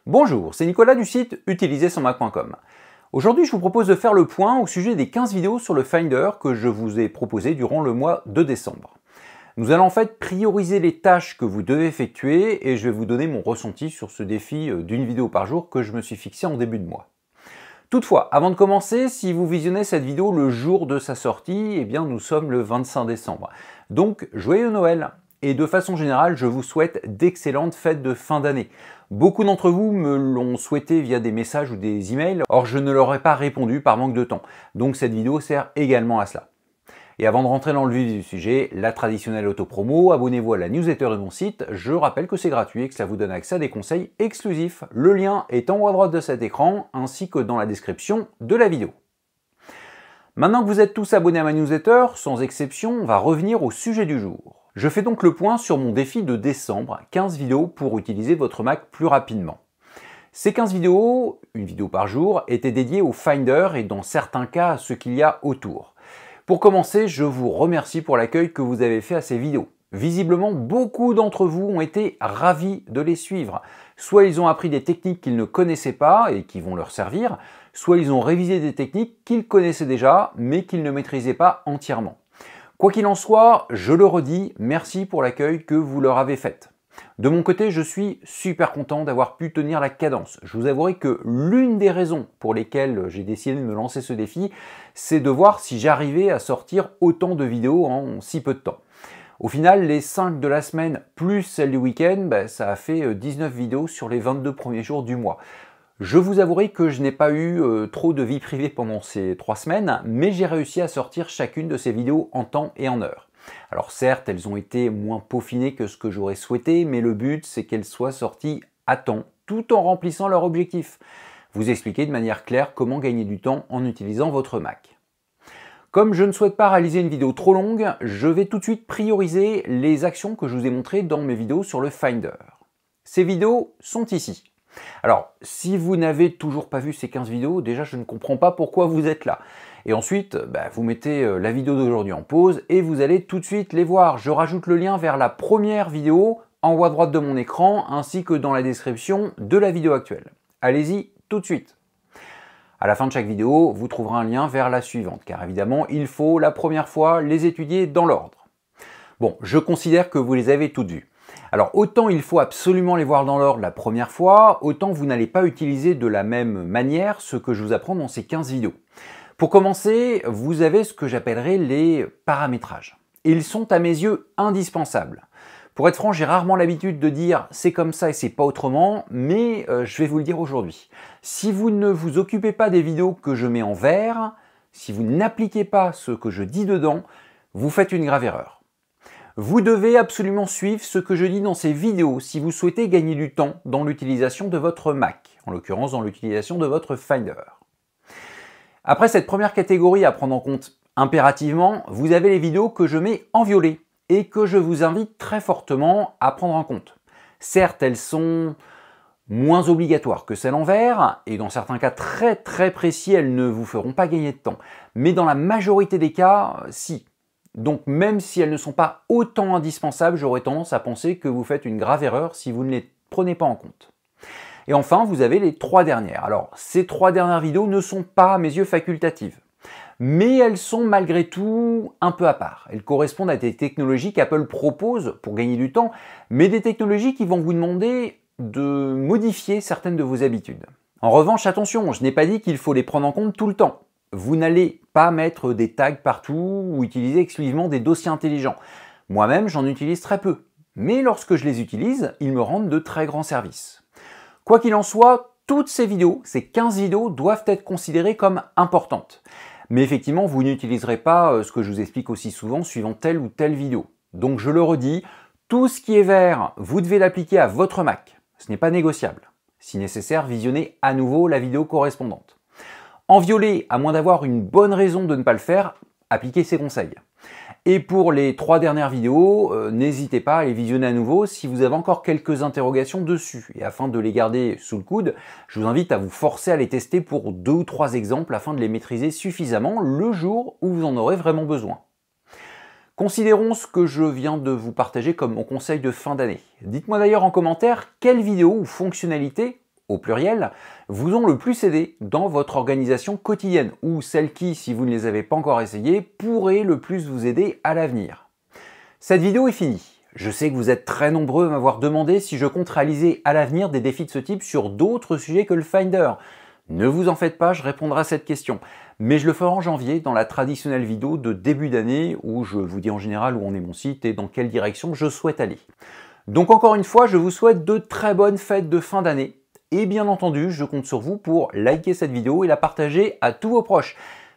Bonjour, c'est Nicolas du site utilisersonmac.com. Aujourd'hui, je vous propose de faire le point au sujet des 15 vidéos sur le Finder que je vous ai proposées durant le mois de décembre. Nous allons en fait prioriser les tâches que vous devez effectuer et je vais vous donner mon ressenti sur ce défi d'une vidéo par jour que je me suis fixé en début de mois. Toutefois, avant de commencer, si vous visionnez cette vidéo le jour de sa sortie, eh bien nous sommes le 25 décembre. Donc, joyeux Noël! Et de façon générale, je vous souhaite d'excellentes fêtes de fin d'année. Beaucoup d'entre vous me l'ont souhaité via des messages ou des emails, or je ne leur ai pas répondu par manque de temps. Donc cette vidéo sert également à cela. Et avant de rentrer dans le vif du sujet, la traditionnelle autopromo, abonnez-vous à la newsletter de mon site, je rappelle que c'est gratuit et que ça vous donne accès à des conseils exclusifs. Le lien est en haut à droite de cet écran, ainsi que dans la description de la vidéo. Maintenant que vous êtes tous abonnés à ma newsletter, sans exception, on va revenir au sujet du jour. Je fais donc le point sur mon défi de décembre, 15 vidéos pour utiliser votre Mac plus rapidement. Ces 15 vidéos, une vidéo par jour, étaient dédiées au Finder et dans certains cas à ce qu'il y a autour. Pour commencer, je vous remercie pour l'accueil que vous avez fait à ces vidéos. Visiblement, beaucoup d'entre vous ont été ravis de les suivre. Soit ils ont appris des techniques qu'ils ne connaissaient pas et qui vont leur servir, soit ils ont révisé des techniques qu'ils connaissaient déjà mais qu'ils ne maîtrisaient pas entièrement. Quoi qu'il en soit, je le redis, merci pour l'accueil que vous leur avez fait. De mon côté, je suis super content d'avoir pu tenir la cadence. Je vous avouerai que l'une des raisons pour lesquelles j'ai décidé de me lancer ce défi, c'est de voir si j'arrivais à sortir autant de vidéos en si peu de temps. Au final, les 5 de la semaine plus celle du week-end, ça a fait 19 vidéos sur les 22 premiers jours du mois. Je vous avouerai que je n'ai pas eu trop de vie privée pendant ces 3 semaines, mais j'ai réussi à sortir chacune de ces vidéos en temps et en heure. Alors certes, elles ont été moins peaufinées que ce que j'aurais souhaité, mais le but c'est qu'elles soient sorties à temps, tout en remplissant leur objectif. Vous expliquer de manière claire comment gagner du temps en utilisant votre Mac. Comme je ne souhaite pas réaliser une vidéo trop longue, je vais tout de suite prioriser les actions que je vous ai montrées dans mes vidéos sur le Finder. Ces vidéos sont ici. Alors, si vous n'avez toujours pas vu ces 15 vidéos, déjà je ne comprends pas pourquoi vous êtes là. Et ensuite, vous mettez la vidéo d'aujourd'hui en pause et vous allez tout de suite les voir. Je rajoute le lien vers la première vidéo en haut à droite de mon écran ainsi que dans la description de la vidéo actuelle. Allez-y tout de suite. À la fin de chaque vidéo, vous trouverez un lien vers la suivante, car évidemment, il faut la première fois les étudier dans l'ordre. Bon, je considère que vous les avez toutes vues. Alors autant il faut absolument les voir dans l'ordre la première fois, autant vous n'allez pas utiliser de la même manière ce que je vous apprends dans ces 15 vidéos. Pour commencer, vous avez ce que j'appellerais les paramétrages. Ils sont à mes yeux indispensables. Pour être franc, j'ai rarement l'habitude de dire c'est comme ça et c'est pas autrement, mais je vais vous le dire aujourd'hui. Si vous ne vous occupez pas des vidéos que je mets en vert, si vous n'appliquez pas ce que je dis dedans, vous faites une grave erreur. Vous devez absolument suivre ce que je dis dans ces vidéos si vous souhaitez gagner du temps dans l'utilisation de votre Mac, en l'occurrence dans l'utilisation de votre Finder. Après cette première catégorie à prendre en compte impérativement, vous avez les vidéos que je mets en violet et que je vous invite très fortement à prendre en compte. Certes, elles sont moins obligatoires que celles en vert et dans certains cas très précis, elles ne vous feront pas gagner de temps. Mais dans la majorité des cas, si. Donc même si elles ne sont pas autant indispensables, j'aurais tendance à penser que vous faites une grave erreur si vous ne les prenez pas en compte. Et enfin, vous avez les 3 dernières. Alors, ces 3 dernières vidéos ne sont pas, à mes yeux, facultatives. Mais elles sont malgré tout un peu à part. Elles correspondent à des technologies qu'Apple propose pour gagner du temps, mais des technologies qui vont vous demander de modifier certaines de vos habitudes. En revanche, attention, je n'ai pas dit qu'il faut les prendre en compte tout le temps. Vous n'allez pas mettre des tags partout ou utiliser exclusivement des dossiers intelligents. Moi-même, j'en utilise très peu. Mais lorsque je les utilise, ils me rendent de très grands services. Quoi qu'il en soit, toutes ces vidéos, ces 15 vidéos, doivent être considérées comme importantes. Mais effectivement, vous n'utiliserez pas ce que je vous explique aussi souvent suivant telle ou telle vidéo. Donc je le redis, tout ce qui est vert, vous devez l'appliquer à votre Mac. Ce n'est pas négociable. Si nécessaire, visionnez à nouveau la vidéo correspondante. En violet, à moins d'avoir une bonne raison de ne pas le faire, appliquez ces conseils. Et pour les 3 dernières vidéos, n'hésitez pas à les visionner à nouveau si vous avez encore quelques interrogations dessus. Et afin de les garder sous le coude, je vous invite à vous forcer à les tester pour 2 ou 3 exemples afin de les maîtriser suffisamment le jour où vous en aurez vraiment besoin. Considérons ce que je viens de vous partager comme mon conseil de fin d'année. Dites-moi d'ailleurs en commentaire quelle vidéo ou fonctionnalité au pluriel, vous ont le plus aidé dans votre organisation quotidienne, ou celles qui, si vous ne les avez pas encore essayées, pourraient le plus vous aider à l'avenir. Cette vidéo est finie. Je sais que vous êtes très nombreux à m'avoir demandé si je compte réaliser à l'avenir des défis de ce type sur d'autres sujets que le Finder. Ne vous en faites pas, je répondrai à cette question. Mais je le ferai en janvier dans la traditionnelle vidéo de début d'année où je vous dis en général où en est mon site et dans quelle direction je souhaite aller. Donc encore une fois, je vous souhaite de très bonnes fêtes de fin d'année. Et bien entendu, je compte sur vous pour liker cette vidéo et la partager à tous vos proches.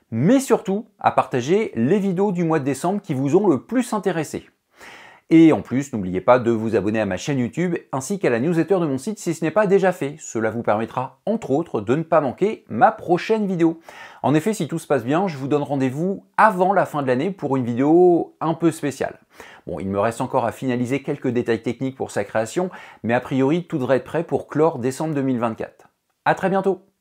Mais surtout, à partager les vidéos du mois de décembre qui vous ont le plus intéressé. Et en plus, n'oubliez pas de vous abonner à ma chaîne YouTube ainsi qu'à la newsletter de mon site si ce n'est pas déjà fait. Cela vous permettra, entre autres, de ne pas manquer ma prochaine vidéo. En effet, si tout se passe bien, je vous donne rendez-vous avant la fin de l'année pour une vidéo un peu spéciale. Bon, il me reste encore à finaliser quelques détails techniques pour sa création, mais a priori, tout devrait être prêt pour clore décembre 2024. À très bientôt!